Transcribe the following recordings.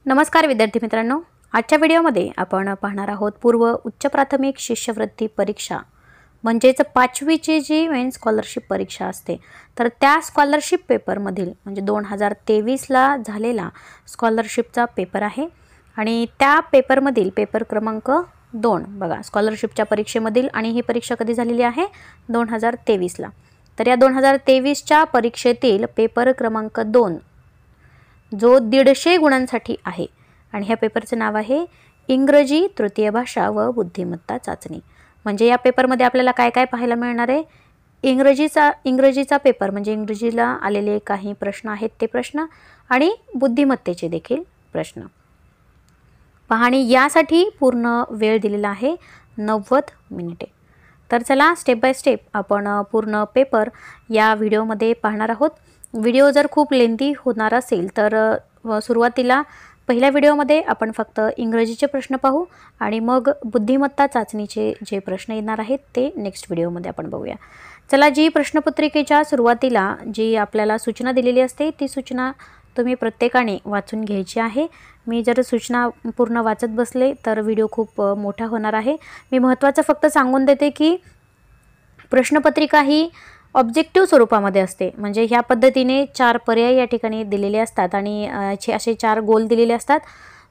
नमस्कार विद्यार्थी मित्रांनो, आजच्या व्हिडिओमध्ये आपण पाहणार आहोत पूर्व उच्च प्राथमिक शिष्यवृत्ती परीक्षा म्हणजेच 5वीची जी मेन स्कॉलरशिप परीक्षा असते तर त्या स्कॉलरशिप पेपरमधील म्हणजे 2023 ला झालेला स्कॉलरशिपचा पेपर आहे आणि त्या पेपरमधील पेपर क्रमांक 2 बघा स्कॉलरशिपच्या परीक्षेमधील आणि ही परीक्षा कधी झालेली आहे 2023 ला। तर या 2023 च्या परीक्षेतील पेपर क्रमांक 2 जो 150 गुणांसाठी आहे आणि ह्या पेपरचं नाव आहे इंग्रजी तृतीय भाषा व बुद्धिमत्ता चाचणी। म्हणजे या पेपरमध्ये आपल्याला काय काय पाहायला मिळणार आहे, इंग्रजीचा पेपर म्हणजे इंग्रजीला आलेले काही प्रश्न आहेत ते प्रश्न आणि बुद्धिमत्तेचे देखील प्रश्न पाहणी यासाठी पूर्ण वेळ दिलेला आहे 90 मिनिटे। तर चला स्टेप बाय स्टेप आपण पूर्ण पेपर या व्हिडिओमध्ये पाहणार आहोत। व्हिडिओ जर खूप लेंथी होणार असेल तर सुरुवातीला पहिल्या व्हिडिओमध्ये आपण फक्त इंग्रजीचे प्रश्न पाहू आणि मग बुद्धिमत्ता चाचणीचे जे प्रश्न येणार आहेत ते नेक्स्ट व्हिडिओमध्ये आपण बघूया। चला, जी प्रश्नपत्रिकेच्या सुरुवातीला जी आपल्याला सूचना दिलेली असते ती सूचना तुम्ही प्रत्येकाने वाचून घ्यायची आहे। मी जर सूचना पूर्ण वाचत बसले तर व्हिडिओ खूप मोठा होणार आहे। मी महत्त्वाचं फक्त सांगून देते की प्रश्नपत्रिका ही ऑब्जेक्टिव्ह स्वरूपामध्ये असते, म्हणजे ह्या पद्धतीने 4 पर्याय या ठिकाणी दिलेले असतात आणि असे 4 गोल दिलेले असतात।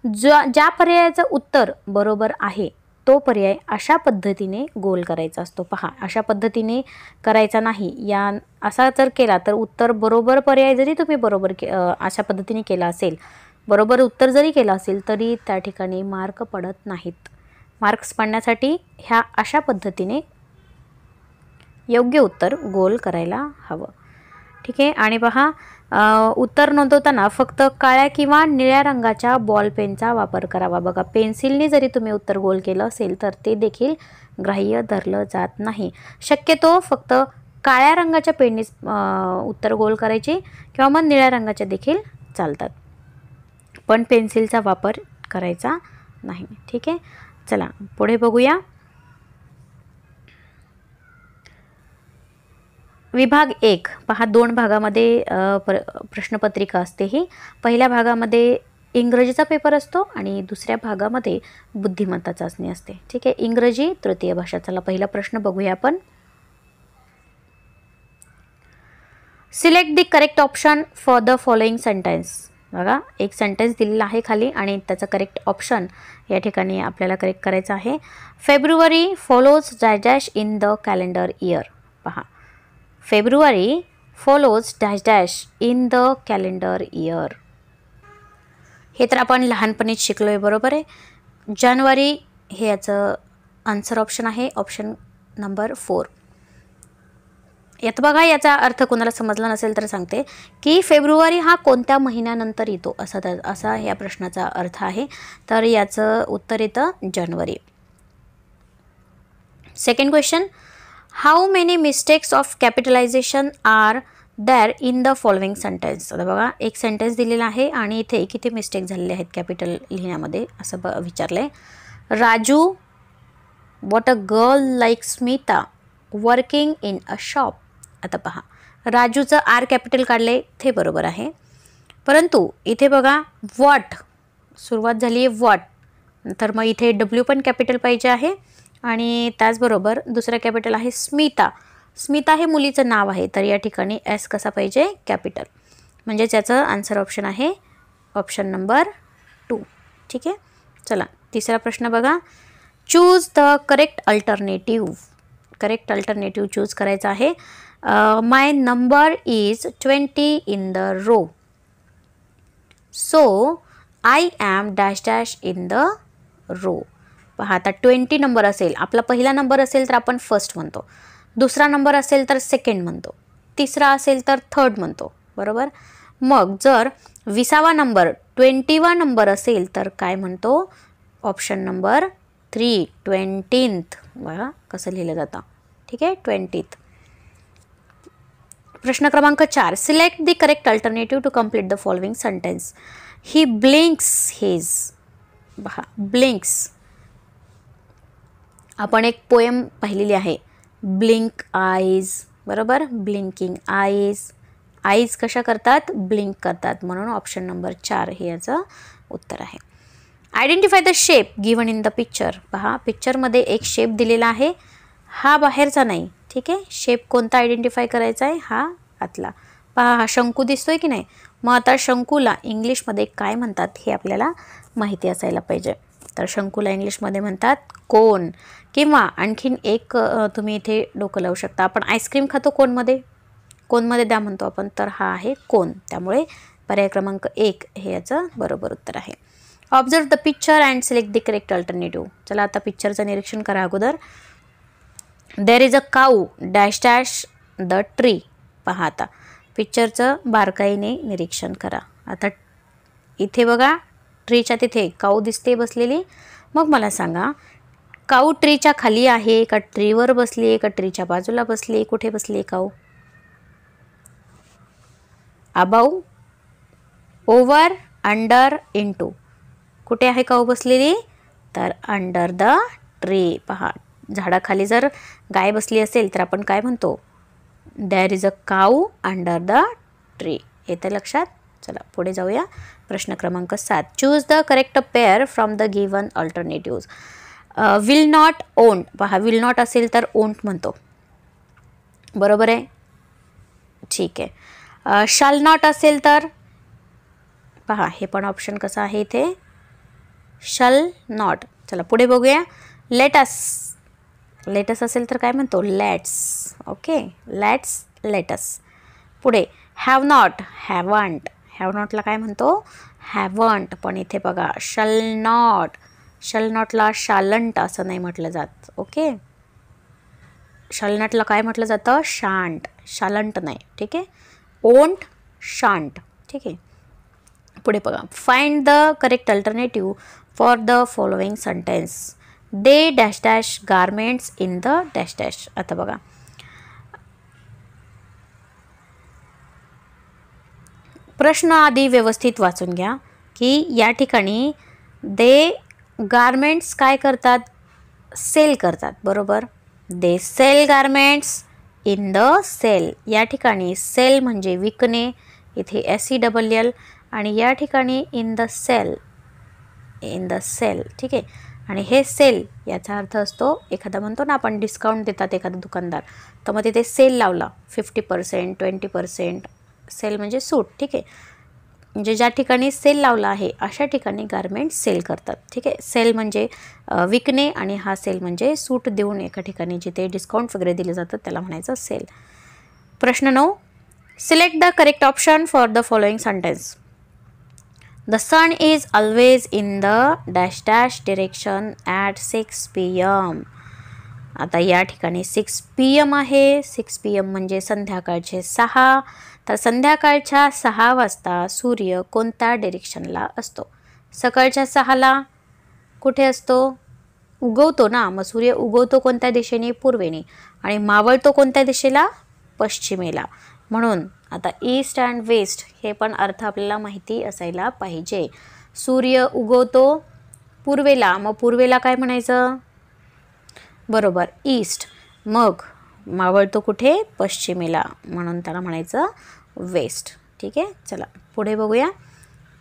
ज्या पर्यायाचं उत्तर बरोबर आहे तो पर्याय अशा पद्धतीने गोल करायचा असतो। पहा, अशा पद्धतीने करायचा नाही, या असा जर केला तर उत्तर बरोबर पर्याय जरी तुम्ही बरोबर अशा पद्धतीने केला असेल, बरोबर उत्तर जरी केलं असेल तरी त्या ठिकाणी मार्क पडत नाहीत। मार्क्स पडण्यासाठी ह्या अशा पद्धतीने योग्य उत्तर गोल करायला हवं, ठीक आहे। आणि पहा, उत्तर नोंदवताना फक्त काळ्या किंवा निळ्या रंगाच्या बॉल पेनचा वापर करावा। बघा, पेन्सिलने जरी तुम्ही उत्तर गोल केलं असेल तर ते देखील ग्राह्य धरलं जात नाही। शक्यतो फक्त काळ्या रंगाच्या पेनने उत्तर गोल करायचे किंवा मग निळ्या रंगाच्या देखील चालतात, पण पेन्सिलचा वापर करायचा नाही, ठीक आहे। चला पुढे बघूया। विभाग 1 पहा, 2 भागामध्ये प्रश्नपत्रिका असते। ही पहिल्या भागामध्ये इंग्रजीचा पेपर असतो आणि दुसऱ्या भागामध्ये बुद्धिमत्ता चाचणी असते, ठीक आहे। इंग्रजी तृतीय भाषा। चला पहिला प्रश्न बघूया आपण। Select the correct option for the following sentence. बघा, एक सेंटेन्स दिलेला आहे खाली आणि त्याचा करेक्ट ऑप्शन या ठिकाणी आपल्याला करेक्ट करायचा आहे। February follows dash dash in the calendar year. पहा, February follows dash dash in the calendar year. हे तर आपण लहानपणीच शिकलो आहे, बरोबर आहे। जानेवारी हे याचं आन्सर ऑप्शन आहे, ऑप्शन नंबर 4। यात बघा, याचा अर्थ कोणाला समजला नसेल तर सांगते की फेब्रुवारी हा कोणत्या महिन्यानंतर येतो असा या प्रश्नाचा अर्थ आहे, तर याचं उत्तर येतं जानेवारी। Second question, how many mistakes of capitalization are there in the following sentence. आता बघा, एक सेंटेन्स दिलेला आहे आणि इथे किती मिस्टेक झालेले आहेत कॅपिटल लिहिण्यामध्ये असं विचारलंय। Raju what a girl like Smita working in a shop. आता पहा, राजूचं आर कॅपिटल काढले ते बरोबर आहे, परंतु इथे बघा व्हॉट सुरुवात झाली आहे व्हॉट, तर मग इथे डब्ल्यू पण कॅपिटल पाहिजे आहे आणि त्याचबरोबर दुसरा कॅपिटल आहे स्मिता। स्मिता हे मुलीचं नाव आहे, तर या ठिकाणी एस कसा पाहिजे कॅपिटल, म्हणजे त्याचं आन्सर ऑप्शन आहे ऑप्शन नंबर 2, ठीक आहे। चला तिसरा प्रश्न बघा। Choose the correct alternative. Correct alternative choose करायचा आहे। My number is 20 in the row, so I am dash dash in the row. पहा, आता 20 नंबर असेल, आपला पहिला नंबर असेल तर आपण फर्स्ट म्हणतो, दुसरा नंबर असेल तर सेकंड म्हणतो, तिसरा असेल तर थर्ड म्हणतो, बरोबर। मग जर 20वा नंबर 20वा नंबर असेल तर काय म्हणतो, ऑप्शन नंबर 3 20th। बघा कसं लिहिलं जातं, ठीक आहे, 20th। प्रश्न क्रमांक 4, select the correct alternative to complete the following sentence. He blinks his. बघा, ब्लिंक्स आपण एक पोएम पाहिलेली आहे, ब्लिंक आईज, बरोबर, ब्लिंकिंग आईज। आईज कशा करतात, ब्लिंक करतात, म्हणून ऑप्शन नंबर 4 हे याचं उत्तर आहे. Identify the shape given in the picture. पहा पिक्चरमध्ये एक शेप दिलेला आहे, हा बाहेरचा नाही. ठीक आहे, शेप कोणता आयडेंटिफाय करायचा आहे, हा आतला. पहा हा शंकू दिसतोय की नाही. मग आता शंकूला इंग्लिशमध्ये काय म्हणतात हे आपल्याला माहिती असायला पाहिजे. तर शंकूला इंग्लिशमध्ये म्हणतात कोन. किंवा आणखीन एक तुम्ही इथे डोकं लावू शकता, आपण आईस्क्रीम खातो कोनमध्ये, कोनमध्ये द्या म्हणतो आपण, तर हा आहे कोन. त्यामुळे पर्याय क्रमांक 1 हे याचं बरोबर उत्तर आहे. Observe the picture and select the correct alternative. चला आता पिक्चरचं निरीक्षण करा अगोदर. There is a cow dash dash the tree. पहा आता पिक्चरचं बारकाईने निरीक्षण करा. आता इथे बघा ट्रीच्या तिथे काऊ दिसते बसलेली. मग मला सांगा काऊ ट्रीच्या खाली आहे का ट्रीवर बसली आहे का ट्रीच्या बाजूला बसली आहे, कुठे बसली आहे cow? Above, over, under, into. कुठे आहे काऊ बसलेली? तर अंडर द ट्री. पहा झाडाखाली जर गाय बसली असेल तर आपण काय म्हणतो? There is a cow under the tree. येतं लक्षात? चला पुढे जाऊया. प्रश्न क्रमांक 7. Choose the correct pair from the given alternatives. Will not won't. पहा विल नॉट असेल तर ओंट म्हणतो, बरोबर आहे. ठीक आहे. शाल नॉट असेल तर पहा हे पण ऑप्शन कसं आहे इथे, शल नॉट. चला पुढे बघूया. लेटस. लेटस असेल तर काय म्हणतो? लेट्स. Okay, let's, let us. पुढे हॅव नॉट, हॅवंट. हॅव नॉटला काय म्हणतो? हॅवंट. पण इथे बघा शल नॉट. शल नॉटला शालंट असं नाही म्हटलं जात. ओके, शल नॉटला काय म्हटलं जातं? शांट. शालंट नाही. ठीक आहे, ओंट, शांट. ठीक आहे. पुढे बघा. Find the correct alternative for the following sentence. They dash dash garments in the dash dash. आता बघा प्रश्न आधी व्यवस्थित वाचून घ्या की या ठिकाणी दे गारमेंट्स काय करतात? सेल करतात, बरोबर. They sell garments in the sale. या ठिकाणी सेल म्हणजे विकणे, इथे SELL, आणि या ठिकाणी in the sale, in the sale. ठीक आहे. आणि हे सेल याचा अर्थ असतो, एखादा म्हणतो ना आपण डिस्काउंट देतात एखादा दुकानदार, तर मग तिथे सेल लावला 50%, 20%. सेल म्हणजे सूट. ठीक आहे, म्हणजे ज्या ठिकाणी सेल लावला आहे अशा ठिकाणी गारमेंट सेल करतात. ठीक आहे. सेल म्हणजे विकणे आणि हा सेल म्हणजे सूट देऊन एका ठिकाणी जिथे डिस्काउंट वगैरे दिले जातं त्याला म्हणायचं सेल. प्रश्न 9. Select the correct option for the following sentence. The sun is always in the dash dash direction at 6 PM. आता या ठिकाणी 6 PM आहे. 6 PM म्हणजे संध्याकाळचे 6. तर संध्याकाळच्या 6 वाजता सूर्य कोणत्या डिरेक्शनला असतो? सकाळच्या 6ला कुठे असतो? उगवतो ना. मग सूर्य उगवतो कोणत्या दिशेने? पूर्वेने. आणि मावळतो कोणत्या दिशेला? पश्चिमेला. म्हणून आता ईस्ट अँड वेस्ट हे पण अर्थ आपल्याला माहिती असायला पाहिजे. सूर्य उगवतो पूर्वेला, मग पूर्वेला काय म्हणायचं? बरोबर, ईस्ट. मग मावळतो कुठे? पश्चिमेला, म्हणून त्याला म्हणायचं वेस्ट. ठीक आहे. चला पुढे बघूया.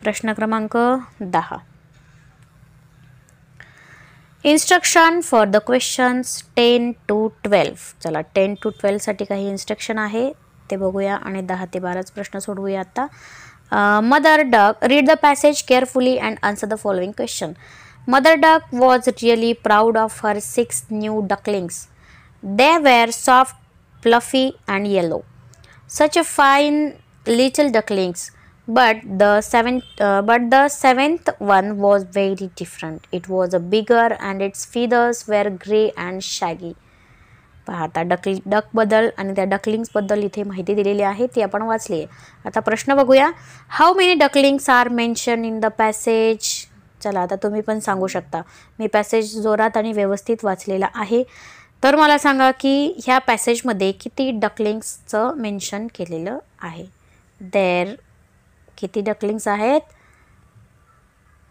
प्रश्न क्रमांक 10. Instruction for the questions 10 to 12. चला 10 to 12 साठी काही इन्स्ट्रक्शन आहे ते बघूया आणि 10 ते 12 प्रश्न सोडवूया आता. Mother duck. Read the passage carefully and answer the following question. Mother duck was really proud of her 6 new ducklings. They were soft, fluffy, and yellow. Such a fine little ducklings. But the seventh one was very different. It was a bigger, and its feathers were gray and shaggy. पहा आता डकबद्दल आणि त्या डकलिंग्सबद्दल इथे माहिती दिलेली आहे ती आपण वाचली आहे. आता प्रश्न बघूया. How many ducklings are mention in the passage. चला आता तुम्ही पण सांगू शकता. मी पॅसेज जोरात आणि व्यवस्थित वाचलेला आहे, तर मला सांगा की ह्या पॅसेजमध्ये किती डकलिंग्सचं मेन्शन केलेलं आहे. देर किती डकलिंग्स आहेत?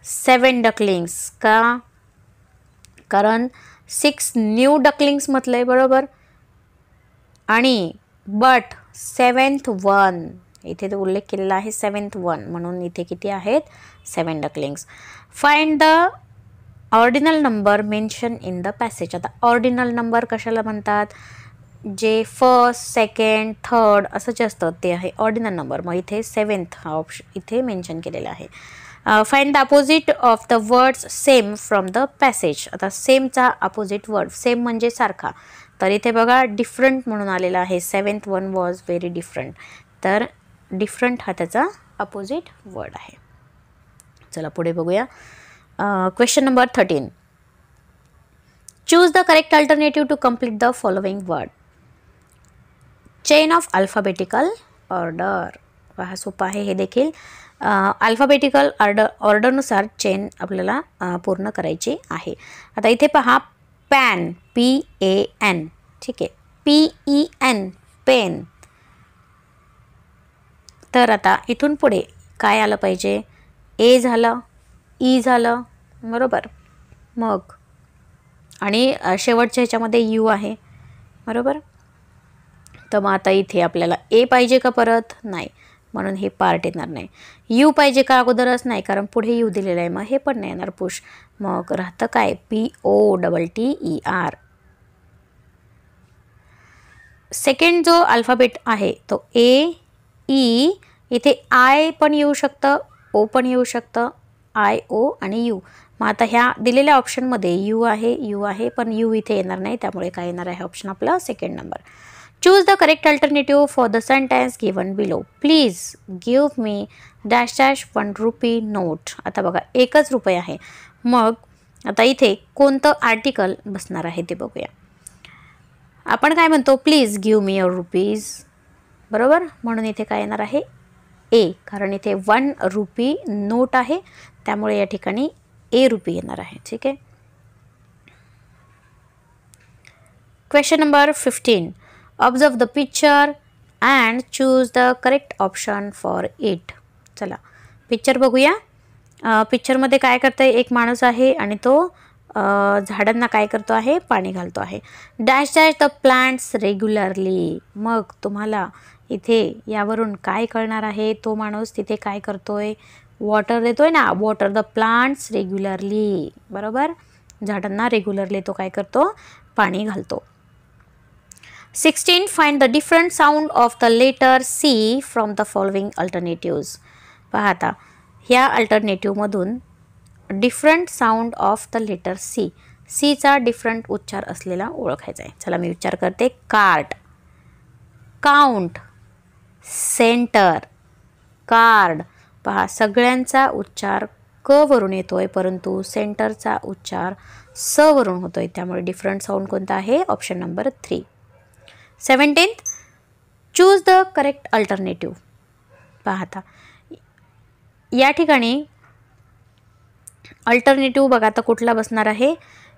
7 डकलिंग्स. का? कारण 6 न्यू डकलिंग्स म्हटलंय, बरोबर. आणि बट 7th वन इथे तो उल्लेख केलेला आहे 7th वन, म्हणून इथे किती आहेत 7 ducklings. Find the ordinal number mention in the passage. आता ऑर्डिनल नंबर कशाला म्हणतात, जे फर्स्ट, सेकंड, थर्ड असं जे असतं ते आहे ऑर्डिनल नंबर. मग इथे 7th हा ऑप्शन इथे मेन्शन केलेला आहे. Find the opposite of the words same from the passage. आता सेमचा अपोजिट वर्ड, सेम म्हणजे सारखा, तर इथे बघा डिफरंट म्हणून आलेला आहे. 7th one was very different, तर डिफरंट हा त्याचा अपोजिट वर्ड आहे. चला पुढे बघूया. Question number 13. Choose the correct alternative to complete the following word. Chain of alphabetical order. पहा सोपं आहे हे देखील. अल्फाबेटिकल ऑर्डरनुसार चेन आपल्याला पूर्ण करायची आहे. आता इथे पहा पॅन, PAN, ठीक आहे, PEN पेन. तर आता इथून पुढे काय आलं पाहिजे, A झालं, E झालं, बरोबर. मग आणि शेवटच्या ह्याच्यामध्ये U आहे, बरोबर. तर मग आता इथे आपल्याला A पाहिजे का परत, नाही, म्हणून हे पार्ट येणार नाही. U पाहिजे का अगोदरच, नाही, कारण पुढे U दिलेलं आहे, मग हे पण नाही येणार पुश. मग राहतं काय POTTER. सेकंड जो अल्फाबेट आहे तो A, E, इथे I पण येऊ शकतं, O पण येऊ शकतं, IO आणि U. मग आता ह्या दिलेल्या ऑप्शनमध्ये U आहे, पण U इथे येणार नाही, त्यामुळे काय येणार आहे ऑप्शन आपला second number. Choose the correct alternative for the sentence given below. Please give me dash dash 1 rupee note. आता बघा 1च रुपये आहे, मग आता इथे कोणतं आर्टिकल बसणार आहे ते बघूया. आपण काय म्हणतो, please give me your rupees, बरोबर. म्हणून इथे काय येणार आहे A, कारण इथे 1 रुपी नोट आहे, त्यामुळे या ठिकाणी A रुपी येणार आहे, ठीक आहे. Question number 15. Observe the picture and choose the correct option for it. चला पिक्चर बघूया. पिक्चरमध्ये काय करतोय, एक माणूस आहे आणि तो झाडांना काय करतो आहे, पाणी घालतो आहे. Dash dash the plants regularly. मग तुम्हाला इथे यावरून काय कळणार आहे, तो माणूस तिथे काय करतोय, वॉटर देतोय ना, वॉटर द प्लांट्स रेग्युलरली, बरोबर. झाडांना रेग्युलरली तो काय करतो, पाणी घालतो. 16. Find the different sound of the letter C from the following alternatives. पहा आता ह्या अल्टरनेटिव्हमधून different sound of the letter C, Cचा डिफरंट उच्चार असलेला ओळखायचा आहे. चला मी विचार करते. Cart, count, centre, card. पहा सगळ्यांचा उच्चार क वरून येतोय, परंतु सेंटरचा उच्चार स वरून होतोय, त्यामुळे डिफरंट साऊंड कोणता आहे, option number 3. 17. Choose the correct alternative. पाहता या ठिकाणी अल्टरनेटिव्ह बघा आता कुठला बसणार आहे.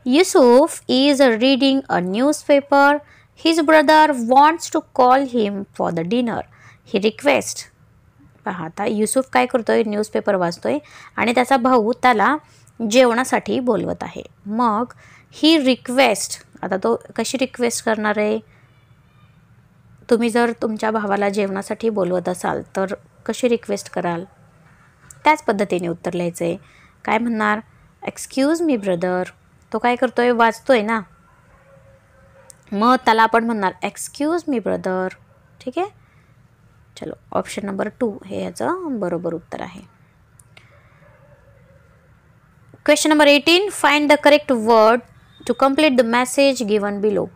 Yusuf is reading a newspaper. His brother wants to call him for the dinner. He request. पहा आता युसुफ काय करतोय, न्यूजपेपर वाचतोय आणि त्याचा भाऊ त्याला जेवणासाठी बोलवत आहे. मग ही रिक्वेस्ट, आता तो कशी रिक्वेस्ट करणार आहे, तुम्ही जर तुमच्या भावाला जेवणासाठी बोलवत असाल तर कशी रिक्वेस्ट कराल, त्याच पद्धतीने उत्तर लिहायचं आहे. काय म्हणणार, एक्सक्यूज मी ब्रदर. तो काय करतोय, वाचतोय ना, मग त्याला आपण म्हणणार एक्सक्यूज मी ब्रदर, ठीक आहे. चलो ऑप्शन नंबर 2 हे याचं बरोबर उत्तर आहे. Question number 18. Find the correct word to complete the message given below.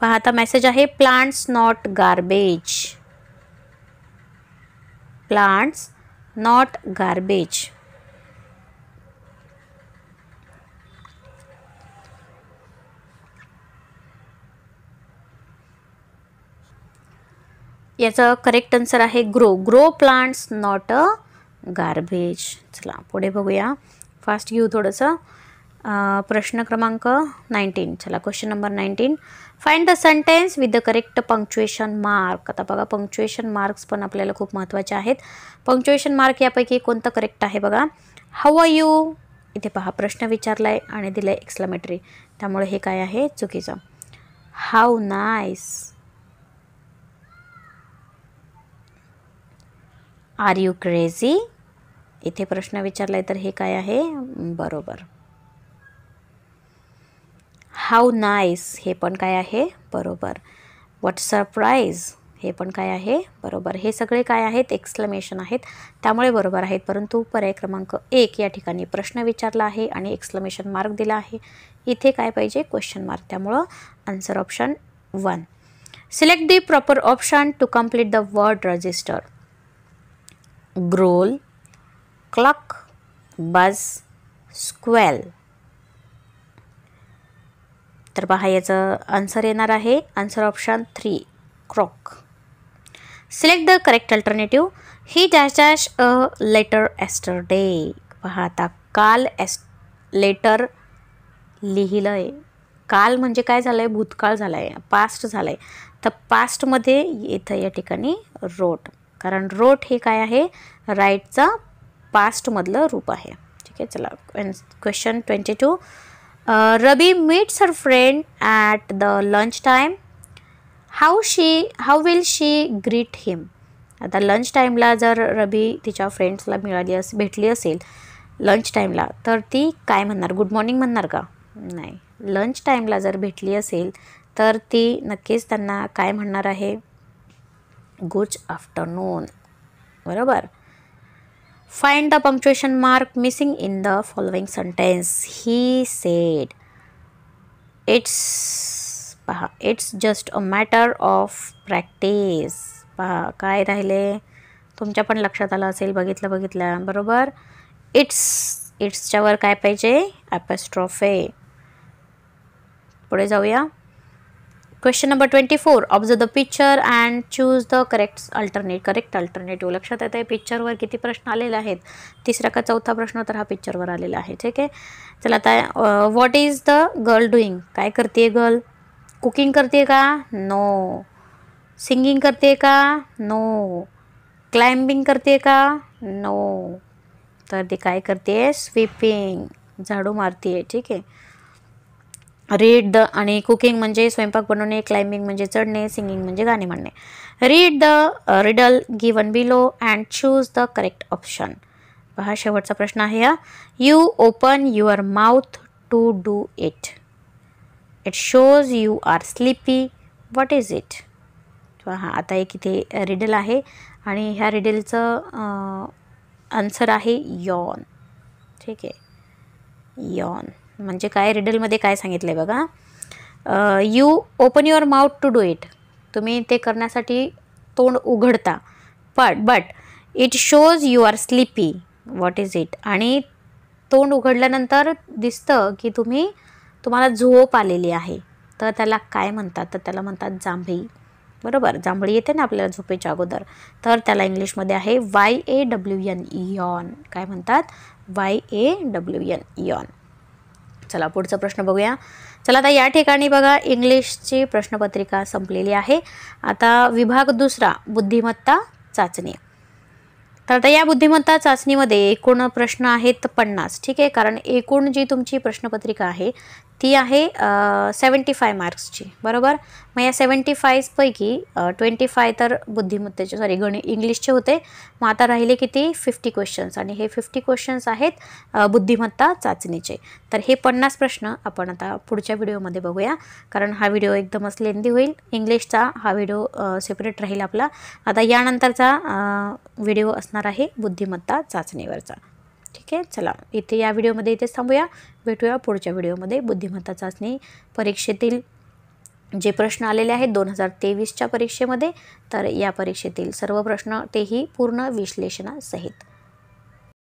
पहा आता मेसेज आहे plants not garbage. Plants not garbage. याचा करेक्ट आन्सर आहे grow. Grow plants not a garbage. चला पुढे बघूया, फास्ट घेऊ थोडंसं. प्रश्न क्रमांक 19. चला question number 19. Find the sentence with the correct punctuation mark. आता बघा पंक्च्युएशन मार्क्स पण आपल्याला खूप महत्त्वाचे आहेत. पंक्च्युएशन मार्क यापैकी कोणतं करेक्ट आहे बघा. How are you. इथे पहा प्रश्न विचारला आहे आणि दिलं आहे एक्सक्लेमेटरी, त्यामुळे हे काय आहे चुकीचं. How nice. Are you crazy, इथे प्रश्न विचारलाय तर हे काय आहे बरोबर. हाऊ नाईस, हे पण काय आहे बरोबर. व्हॉट सरप्राईज, हे पण काय आहे बरोबर. हे सगळे काय आहेत एक्सक्लेमेशन आहेत, त्यामुळे बरोबर आहेत. परंतु पर्याय क्रमांक 1 या ठिकाणी प्रश्न विचारला आहे आणि एक्सक्लेमेशन मार्क दिला आहे. इथे काय पाहिजे क्वेश्चन मार्क, त्यामुळं answer option 1. Select the proper option to complete the word register. Growl, clock, buzz, squeal. तर पहा याचं आन्सर येणार आहे answer option 3 croak. Select the correct alternative. He dash dash a letter yesterday. पहा आता काल letter लिहिलं आहे. काल म्हणजे काय झालं आहे भूतकाळ झाला आहे, पास्ट झालं आहे. तर पास्टमध्ये इथं या ठिकाणी रोट, कारण रोट हे काय आहे राईटचा पास्टमधलं रूप आहे. ठीक आहे. चला question 22. Ruby meets her friend at the lunch time. How will she greet him. आता लंच टाईमला जर रबी तिच्या फ्रेंड्सला भेटली असेल लंच टाईमला, तर ती काय म्हणणार, गुड मॉर्निंग म्हणणार का, नाही. लंच टाईमला जर भेटली असेल तर ती नक्कीच त्यांना काय म्हणणार आहे, गुड आफ्टरनून, बरोबर. Find the punctuation mark missing in the following sentence. He said. पहा it's just a matter of practice. पहा काय राहिले, तुमच्या पण लक्षात आलं असेल, बघितलं बरोबर. इट्सच्या वर काय पाहिजे ॲपॉस्ट्रोफे. पुढे जाऊया. Question number 24. Observe the picture and choose the correct alternative. लक्षात येत आहे पिक्चरवर किती प्रश्न आलेले आहेत, 3रा का 4था प्रश्न तर हा पिक्चरवर आलेला आहे. ठीक आहे. चला आता what is the girl doing. काय करते गर्ल, कुकिंग करते का, नो. सिंगिंग करते का, नो. क्लाइंबिंग करते का, नो. तर ती काय करते, स्वीपिंग, झाडू मारते. ठीक आहे. रीड द, आणि कुकिंग म्हणजे स्वयंपाक बनवणे, क्लाइंबिंग म्हणजे चढणे, सिंगिंग म्हणजे गाणे म्हणणे. Read the riddle given below and choose the correct option. पहा शेवटचा प्रश्न आहे हा. You open your mouth to do it. It shows you are sleepy. What is it. पहा आता एक इथे रिडल आहे आणि ह्या रिडलचं आन्सर आहे यॉन. ठीक आहे. यॉन म्हणजे काय, रिडलमध्ये काय सांगितलं आहे बघा. You open your mouth to do it. तुम्ही ते करण्यासाठी तोंड उघडता, but it shows you are sleepy. What is it. आणि तोंड उघडल्यानंतर दिसतं की तुम्हाला झोप आलेली आहे, तर त्याला काय म्हणतात, तर त्याला म्हणतात जांभई. बरोबर, जांभळी येते ना आपल्याला झोपेच्या अगोदर, तर त्याला इंग्लिशमध्ये आहे YAWN, यॉन. काय म्हणतात, YAWN, यॉन. चला पुढचा प्रश्न बघूया. चला आता या ठिकाणी बघा इंग्लिशची प्रश्नपत्रिका संपलेली आहे. आता विभाग 2 बुद्धिमत्ता चाचणी. तर आता या बुद्धिमत्ता चाचणीमध्ये एकूण प्रश्न आहेत 50. ठीक आहे. कारण एकूण जी तुमची प्रश्नपत्रिका आहे ती आहे 75 मार्क्सची, बरोबर. मग या 75 पैकी 25 तर बुद्धिमत्तेचे इंग्लिशचे होते. मग आता राहिले किती 50 क्वेश्चन्स, आणि हे 50 क्वेश्चन्स आहेत बुद्धिमत्ता चाचणीचे. तर हे 50 प्रश्न आपण आता पुढच्या व्हिडिओमध्ये बघूया, कारण हा व्हिडिओ एकदमच लेंदी होईल. इंग्लिशचा हा व्हिडिओ सेपरेट राहील आपला. आता यानंतरचा व्हिडिओ असणार आहे बुद्धिमत्ता चाचणीवरचा. ठीक आहे. चला इथे या व्हिडिओमध्ये इथेच थांबूया. भेटूया पुढच्या व्हिडिओमध्ये बुद्धिमत्ता चाचणी परीक्षेतील जे प्रश्न आलेले आहेत 2023च्या परीक्षेमध्ये. तर या परीक्षेतील सर्व प्रश्न तेही पूर्ण विश्लेषणासहित.